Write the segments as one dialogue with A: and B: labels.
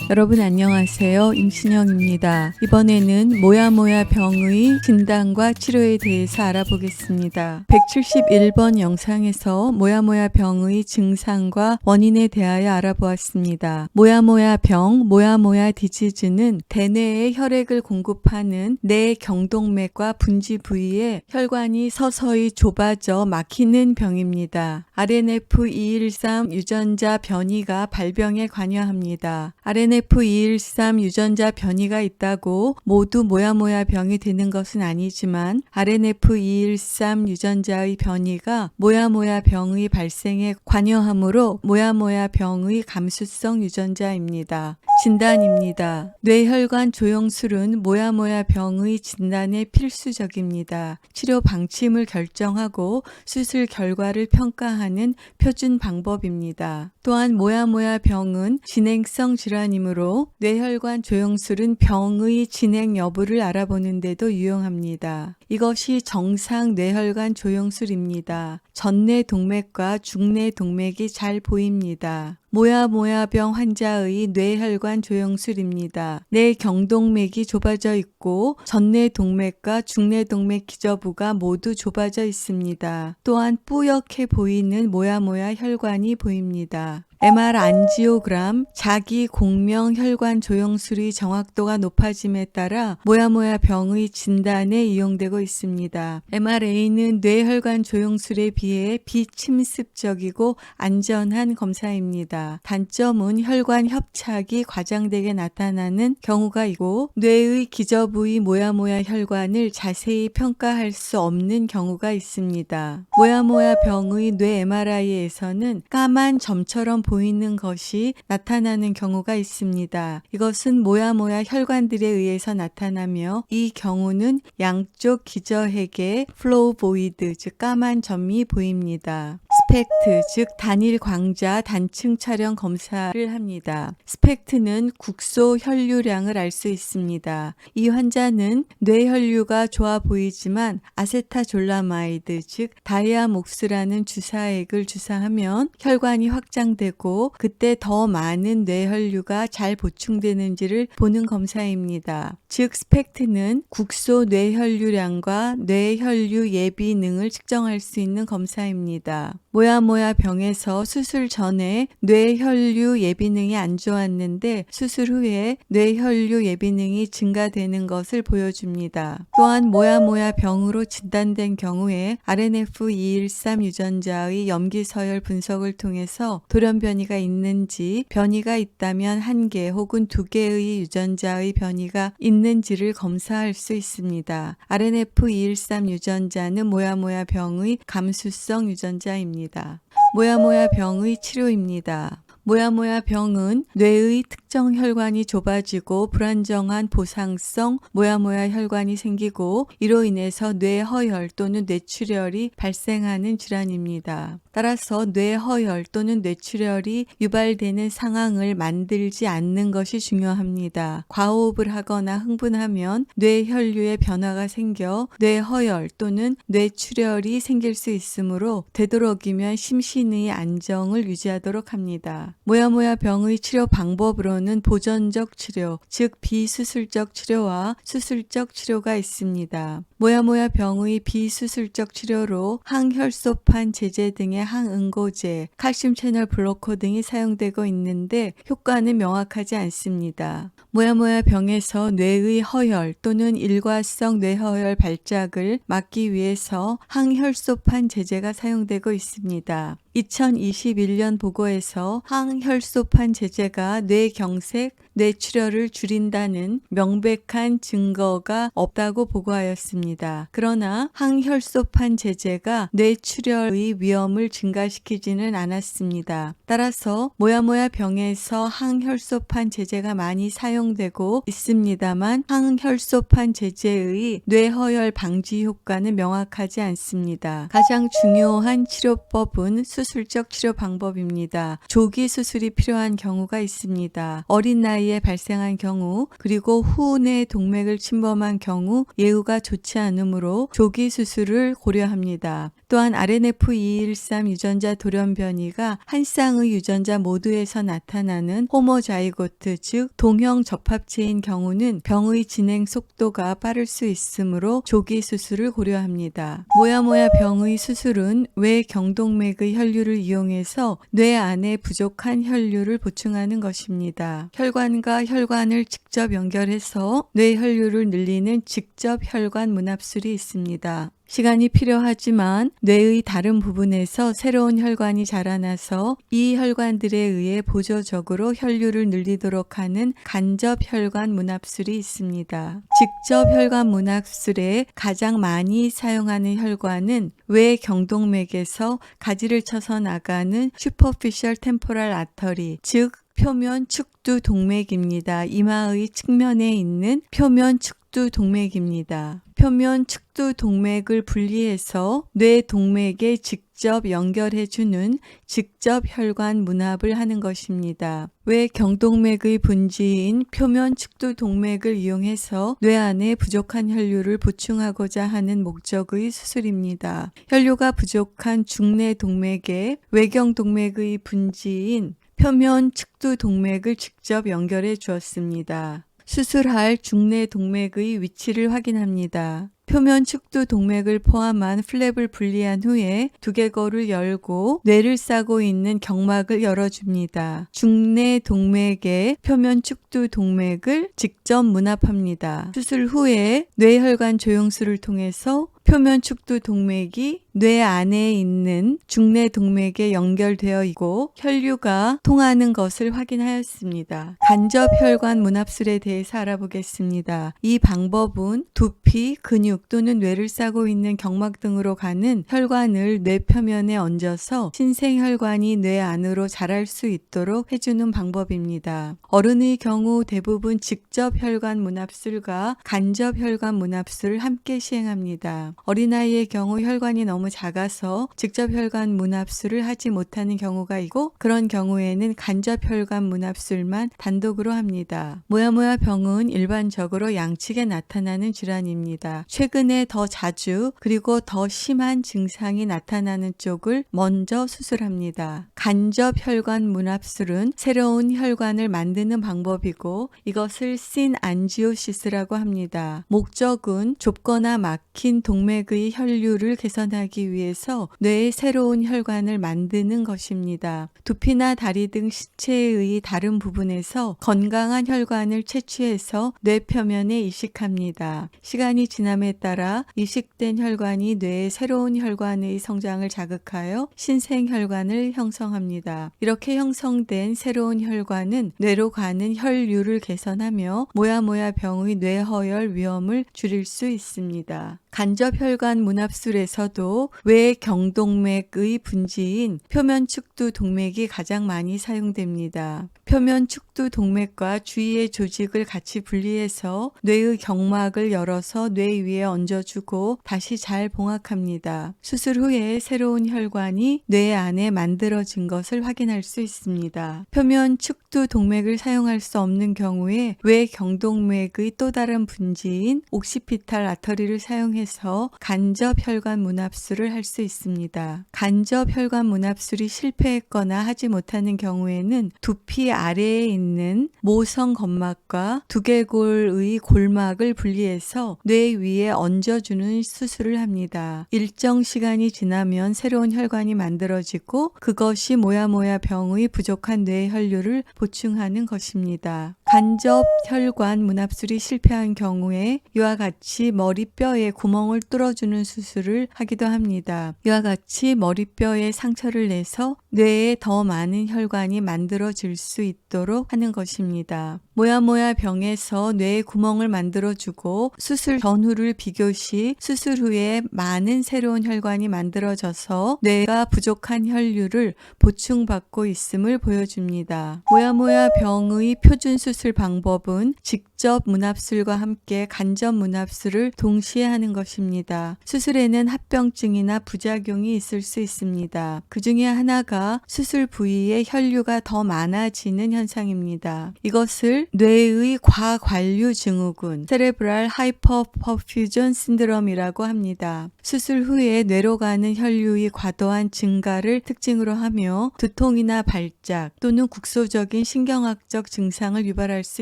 A: 여러분 안녕하세요. 임신영입니다. 이번에는 모야모야 병의 진단과 치료에 대해서 알아보겠습니다. 171번 영상에서 모야모야 병의 증상과 원인에 대하여 알아보았습니다. 모야모야 병, 모야모야 디지즈는 대뇌에 혈액을 공급하는 뇌 경동맥과 분지 부위에 혈관이 서서히 좁아져 막히는 병입니다. RNF213 유전자 변이가 발병에 관여합니다. RNF213 유전자 변이가 있다고 모두 모야모야 병이 되는 것은 아니지만 RNF213 유전자의 변이가 모야모야 병의 발생에 관여하므로 모야모야 병의 감수성 유전자입니다. 진단입니다. 뇌혈관 조영술은 모야모야 병의 진단에 필수적입니다. 치료 방침을 결정하고 수술 결과를 평가하는 표준 방법입니다. 또한 모야모야 병은 진행성 질환이므로 뇌혈관 조영술은 병의 진행 여부를 알아보는 데도 유용합니다. 이것이 정상 뇌혈관 조영술입니다. 전뇌 동맥과 중뇌 동맥이 잘 보입니다. 모야모야병 환자의 뇌혈관 조영술입니다. 뇌 경동맥이 좁아져 있고 전뇌 동맥과 중뇌 동맥 기저부가 모두 좁아져 있습니다. 또한 뿌옇게 보이는 모야모야 혈관이 보입니다. MR 안지오그램, 자기 공명 혈관 조영술의 정확도가 높아짐에 따라 모야모야 병의 진단에 이용되고 있습니다. MRA는 뇌혈관 조영술에 비해 비침습적이고 안전한 검사입니다. 단점은 혈관 협착이 과장되게 나타나는 경우가 있고 뇌의 기저부의 모야모야 혈관을 자세히 평가할 수 없는 경우가 있습니다. 모야모야 병의 뇌 MRI에서는 까만 점처럼 보이는 것이 나타나는 경우가 있습니다. 이것은 모야모야 혈관들에 의해서 나타나며 이 경우는 양쪽 기저핵에 플로보이드 즉 까만 점이 보입니다. 스펙트 즉 단일 광자 단층 촬영 검사를 합니다. 스펙트는 국소 혈류량을 알 수 있습니다. 이 환자는 뇌혈류가 좋아 보이지만 아세타졸라마이드 즉 다이아목스라는 주사액을 주사하면 혈관이 확장되고 그때 더 많은 뇌혈류가 잘 보충되는지를 보는 검사입니다. 즉 스펙트는 국소 뇌혈류량과 뇌혈류 예비능을 측정할 수 있는 검사입니다. 모야모야 병에서 수술 전에 뇌혈류 예비능이 안 좋았는데 수술 후에 뇌혈류 예비능이 증가되는 것을 보여줍니다. 또한 모야모야 병으로 진단된 경우에 RNF213 유전자의 염기서열 분석을 통해서 돌연 변이가 있는지, 변이가 있다면 1개 혹은 2개의 유전자의 변이가 있는지를 검사할 수 있습니다. RNF213 유전자는 모야모야 병의 감수성 유전자입니다. 모야모야 병의 치료입니다. 모야모야 병은 뇌의 특정 혈관이 좁아지고 불안정한 보상성 모야모야 혈관이 생기고 이로 인해서 뇌허혈 또는 뇌출혈이 발생하는 질환입니다. 따라서 뇌허혈 또는 뇌출혈이 유발되는 상황을 만들지 않는 것이 중요합니다. 과호흡을 하거나 흥분하면 뇌혈류에 변화가 생겨 뇌허혈 또는 뇌출혈이 생길 수 있으므로 되도록이면 심신의 안정을 유지하도록 합니다. 모야모야 병의 치료 방법으로는 보존적 치료, 즉 비수술적 치료와 수술적 치료가 있습니다. 모야모야 병의 비수술적 치료로 항혈소판 제제 등의 항응고제, 칼슘 채널 블로커 등이 사용되고 있는데 효과는 명확하지 않습니다. 모야모야 병에서 뇌의 허혈 또는 일과성 뇌허혈 발작을 막기 위해서 항혈소판 제제가 사용되고 있습니다. 2021년 보고에서 항혈소판 제제가 뇌경색, 뇌출혈을 줄인다는 명백한 증거가 없다고 보고하였습니다. 그러나 항혈소판 제제가 뇌출혈의 위험을 증가시키지는 않았습니다. 따라서 모야모야 병에서 항혈소판 제제가 많이 사용되고 있습니다만 항혈소판 제제의 뇌허혈 방지 효과는 명확하지 않습니다. 가장 중요한 치료법은 수술적 치료 방법입니다. 조기 수술이 필요한 경우가 있습니다. 어린 나이에 발생한 경우 그리고 후뇌 동맥을 침범한 경우 예후가 좋지 않으므로 조기 수술을 고려합니다. 또한 RNF213 유전자 돌연 변이가 한 쌍의 유전자 모두에서 나타나는 호모자이고트, 즉 동형 접합체인 경우는 병의 진행 속도가 빠를 수 있으므로 조기 수술을 고려합니다. 모야모야 병의 수술은 외경동맥의 혈류를 이용해서 뇌 안에 부족한 혈류를 보충하는 것입니다. 혈관과 혈관을 직접 연결해서 뇌 혈류를 늘리는 직접 혈관 문합술이 있습니다. 시간이 필요하지만 뇌의 다른 부분에서 새로운 혈관이 자라나서 이 혈관들에 의해 보조적으로 혈류를 늘리도록 하는 간접 혈관 문합술이 있습니다. 직접 혈관 문합술에 가장 많이 사용하는 혈관은 외경동맥에서 가지를 쳐서 나가는 슈퍼피셜 템포럴 아터리, 즉 표면 축두 동맥입니다. 이마의 측면에 있는 표면 축두 동맥입니다. 표면 축두 동맥을 분리해서 뇌 동맥에 직접 연결해주는 직접 혈관 문합을 하는 것입니다. 외경동맥의 분지인 표면 축두 동맥을 이용해서 뇌 안에 부족한 혈류를 보충하고자 하는 목적의 수술입니다. 혈류가 부족한 중내 동맥에 외경동맥의 분지인 표면 축두 동맥을 직접 연결해 주었습니다. 수술할 중내 동맥의 위치를 확인합니다. 표면 축두 동맥을 포함한 플랩을 분리한 후에 두개골을 열고 뇌를 싸고 있는 경막을 열어줍니다. 중내 동맥에 표면 축두 동맥을 직접 문합합니다. 수술 후에 뇌혈관 조영술을 통해서 표면 축두 동맥이 뇌 안에 있는 중내 동맥에 연결되어 있고 혈류가 통하는 것을 확인하였습니다. 간접 혈관 문합술에 대해서 알아보겠습니다. 이 방법은 두피, 근육 또는 뇌를 싸고 있는 경막 등으로 가는 혈관을 뇌 표면에 얹어서 신생혈관이 뇌 안으로 자랄 수 있도록 해주는 방법입니다. 어른의 경우 대부분 직접 혈관 문합술과 간접 혈관 문합술을 함께 시행합니다. 어린아이의 경우 혈관이 너무 작아서 직접 혈관 문합술을 하지 못하는 경우가 있고 그런 경우에는 간접 혈관 문합술만 단독으로 합니다. 모야모야 병은 일반적으로 양측에 나타나는 질환입니다. 최근에 더 자주 그리고 더 심한 증상이 나타나는 쪽을 먼저 수술합니다. 간접 혈관 문합술은 새로운 혈관을 만드는 방법이고 이것을 신안지오시스라고 합니다. 목적은 좁거나 막힌 동맥의 혈류를 개선하기 위해서 뇌에 새로운 혈관을 만드는 것입니다. 두피나 다리 등 신체의 다른 부분에서 건강한 혈관을 채취해서 뇌 표면에 이식합니다. 시간이 지남에 따라 이식된 혈관이 뇌의 새로운 혈관의 성장을 자극하여 신생혈관을 형성합니다. 이렇게 형성된 새로운 혈관은 뇌로 가는 혈류를 개선하며 모야모야 병의 뇌허열 위험을 줄일 수 있습니다. 간접 혈관 문합술에서도 외경동맥의 분지인 표면 축두 동맥이 가장 많이 사용됩니다. 표면 축두 동맥과 주위의 조직을 같이 분리해서 뇌의 경막을 열어서 뇌 위에 얹어주고 다시 잘 봉합합니다. 수술 후에 새로운 혈관이 뇌 안에 만들어진 것을 확인할 수 있습니다. 표면 축두 동맥을 사용할 수 없는 경우에 외경동맥의 또 다른 분지인 옥시피탈 아터리를 사용해서 간접 혈관 문합술을 할 수 있습니다. 간접 혈관 문합술이 실패했거나 하지 못하는 경우에는 두피 아래에 있는 모성 건막과 두개골의 골막을 분리해서 뇌 위에 얹어주는 수술을 합니다. 일정 시간이 지나면 새로운 혈관이 만들어지고 그것이 모야모야 병의 부족한 뇌 혈류를 보충하는 것입니다. 간접 혈관 문합술이 실패한 경우에 이와 같이 머리뼈에 구멍을 뚫어주는 수술을 하기도 합니다. 이와 같이 머리뼈에 상처를 내서 뇌에 더 많은 혈관이 만들어질 수 있도록 하는 것입니다. 모야모야 병에서 뇌에 구멍을 만들어주고 수술 전후를 비교시 수술 후에 많은 새로운 혈관이 만들어져서 뇌가 부족한 혈류를 보충받고 있음을 보여줍니다. 모야모야 병의 표준 수술 방법은 직접 직접 문합술과 함께 간접 문합술을 동시에 하는 것입니다. 수술에는 합병증이나 부작용이 있을 수 있습니다. 그 중에 하나가 수술 부위에 혈류가 더 많아지는 현상입니다. 이것을 뇌의 과관류 증후군, 세레브랄 하이퍼퍼퓨전 신드롬이라고 합니다. 수술 후에 뇌로 가는 혈류의 과도한 증가를 특징으로 하며 두통이나 발작 또는 국소적인 신경학적 증상을 유발할 수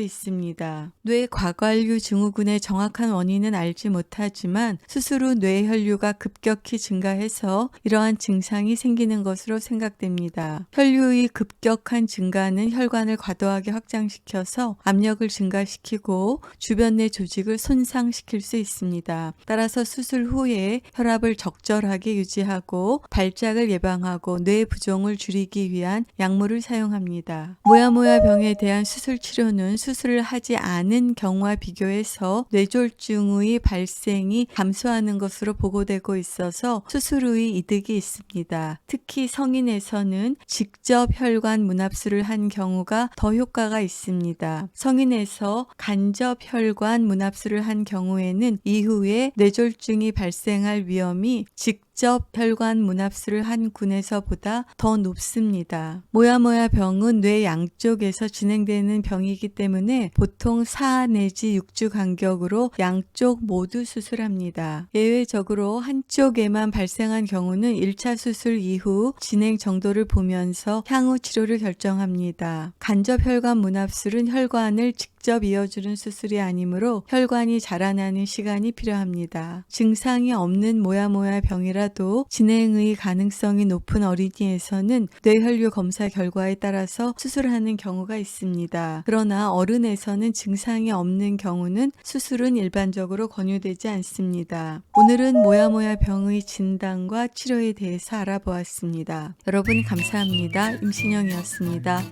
A: 있습니다. 뇌 과관류 증후군의 정확한 원인은 알지 못하지만 수술 후 뇌혈류가 급격히 증가해서 이러한 증상이 생기는 것으로 생각됩니다. 혈류의 급격한 증가는 혈관을 과도하게 확장시켜서 압력을 증가시키고 주변 내 조직을 손상시킬 수 있습니다. 따라서 수술 후에 혈압을 적절하게 유지하고 발작을 예방하고 뇌 부종을 줄이기 위한 약물을 사용합니다. 모야모야 병에 대한 수술 치료는 수술을 하지 않은 경우와 비교해서 뇌졸중의 발생이 감소하는 것으로 보고되고 있어서 수술 후의 이득이 있습니다. 특히 성인에서는 직접 혈관 문합술을 한 경우가 더 효과가 있습니다. 성인에서 간접 혈관 문합술을 한 경우에는 이후에 뇌졸중이 발생할 위험이 직접 혈관 문합술을 한 군에서보다 더 높습니다. 모야모야 병은 뇌 양쪽에서 진행되는 병이기 때문에 보통 4 내지 6주 간격으로 양쪽 모두 수술합니다. 예외적으로 한쪽에만 발생한 경우는 1차 수술 이후 진행 정도를 보면서 향후 치료를 결정합니다. 간접 혈관 문합술은 혈관을 직접 이어주는 수술이 아니므로 혈관이 자라나는 시간이 필요합니다. 증상이 없는 모야모야 병이라도 진행의 가능성이 높은 어린이에서는 뇌혈류 검사 결과에 따라서 수술하는 경우가 있습니다. 그러나 어른에서는 증상이 없는 경우는 수술은 일반적으로 권유되지 않습니다. 오늘은 모야모야 병의 진단과 치료에 대해서 알아보았습니다. 여러분 감사합니다. 임신영이었습니다.